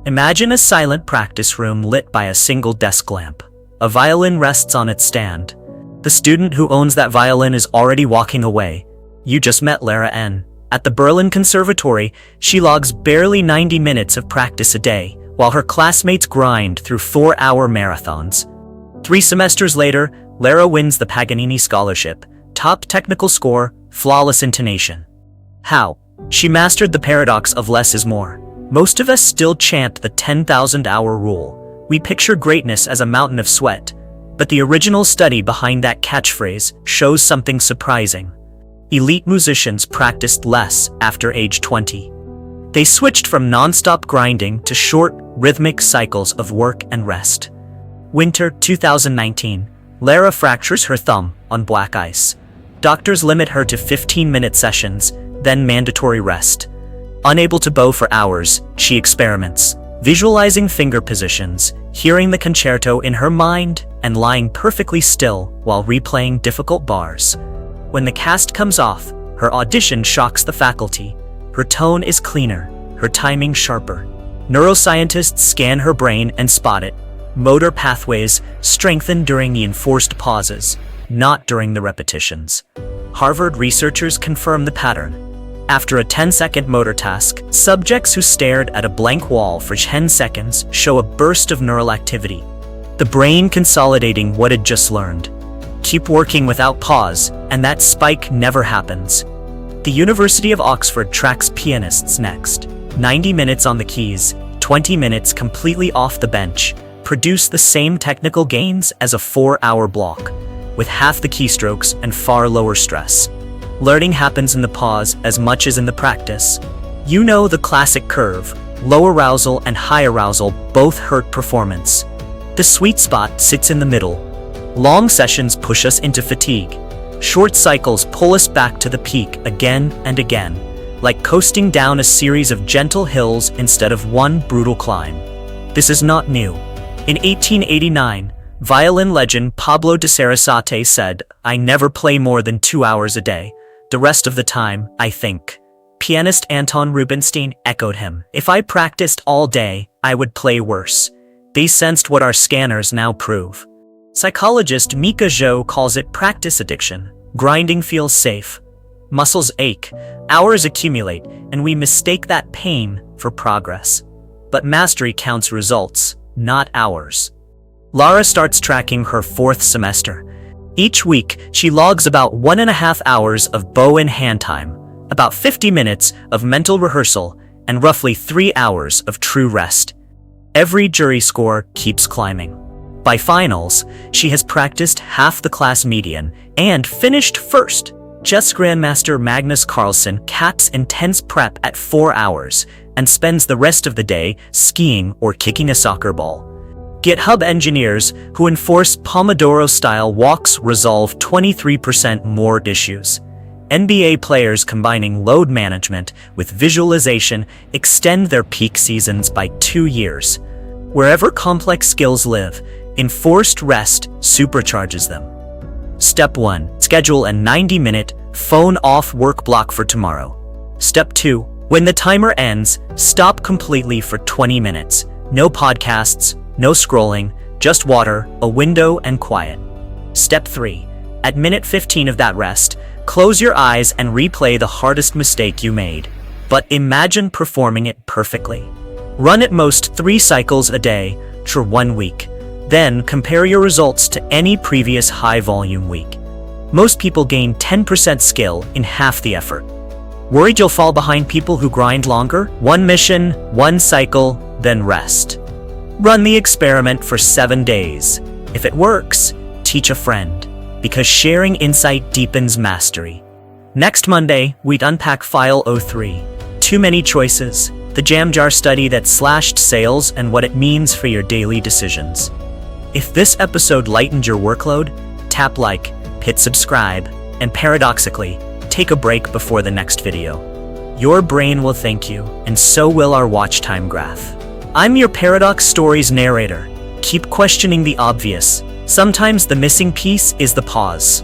Imagine a silent practice room lit by a single desk lamp. A violin rests on its stand. The student who owns that violin is already walking away. You just met Lara N. At the Berlin Conservatory, she logs barely 90 minutes of practice a day, while her classmates grind through 4-hour marathons. 3 semesters later, Lara wins the Paganini Scholarship. Top technical score, flawless intonation. How? She mastered the paradox of less is more. Most of us still chant the 10,000-hour rule. We picture greatness as a mountain of sweat. But the original study behind that catchphrase shows something surprising. Elite musicians practiced less after age 20. They switched from non-stop grinding to short, rhythmic cycles of work and rest. Winter 2019. Lara fractures her thumb on black ice. Doctors limit her to 15-minute sessions, then mandatory rest. Unable to bow for hours, she experiments, visualizing finger positions, hearing the concerto in her mind, and lying perfectly still while replaying difficult bars. When the cast comes off, her audition shocks the faculty. Her tone is cleaner, her timing sharper. Neuroscientists scan her brain and spot it. Motor pathways strengthen during the enforced pauses, not during the repetitions. Harvard researchers confirm the pattern. After a 10-second motor task, subjects who stared at a blank wall for 10 seconds show a burst of neural activity. The brain consolidating what it just learned. Keep working without pause, and that spike never happens. The University of Oxford tracks pianists next. 90 minutes on the keys, 20 minutes completely off the bench, produce the same technical gains as a 4-hour block, with half the keystrokes and far lower stress. Learning happens in the pause as much as in the practice. You know the classic curve. Low arousal and high arousal both hurt performance. The sweet spot sits in the middle. Long sessions push us into fatigue. Short cycles pull us back to the peak again and again, like coasting down a series of gentle hills instead of one brutal climb. This is not new. In 1889, violin legend Pablo de Sarasate said, "I never play more than 2 hours a day. The rest of the time, I think." Pianist Anton Rubinstein echoed him. "If I practiced all day, I would play worse." They sensed what our scanners now prove. Psychologist Mika Zhou calls it practice addiction. Grinding feels safe. Muscles ache, hours accumulate, and we mistake that pain for progress. But mastery counts results, not hours. Lara starts tracking her 4th semester. Each week, she logs about 1.5 hours of bow in hand time, about 50 minutes of mental rehearsal, and roughly 3 hours of true rest. Every jury score keeps climbing. By finals, she has practiced half the class median and finished first. Chess grandmaster Magnus Carlsen caps intense prep at 4 hours and spends the rest of the day skiing or kicking a soccer ball. GitHub engineers who enforce Pomodoro-style walks resolve 23% more issues. NBA players combining load management with visualization extend their peak seasons by 2 years. Wherever complex skills live, enforced rest supercharges them. Step 1. Schedule a 90-minute, phone-off work block for tomorrow. Step 2. When the timer ends, stop completely for 20 minutes. No podcasts, no scrolling, just water, a window, and quiet. Step 3. At minute 15 of that rest, close your eyes and replay the hardest mistake you made. But imagine performing it perfectly. Run at most 3 cycles a day for 1 week. Then compare your results to any previous high-volume week. Most people gain 10% skill in half the effort. Worried you'll fall behind people who grind longer? 1 mission, 1 cycle, then rest. Run the experiment for 7 days. If it works, teach a friend, because sharing insight deepens mastery. Next Monday, we'd unpack File 03. Too many choices, the jam jar study that slashed sales and what it means for your daily decisions. If this episode lightened your workload, tap like, hit subscribe, and paradoxically, take a break before the next video. Your brain will thank you, and so will our watch time graph. I'm your Paradox Stories narrator. Keep questioning the obvious. Sometimes the missing piece is the pause.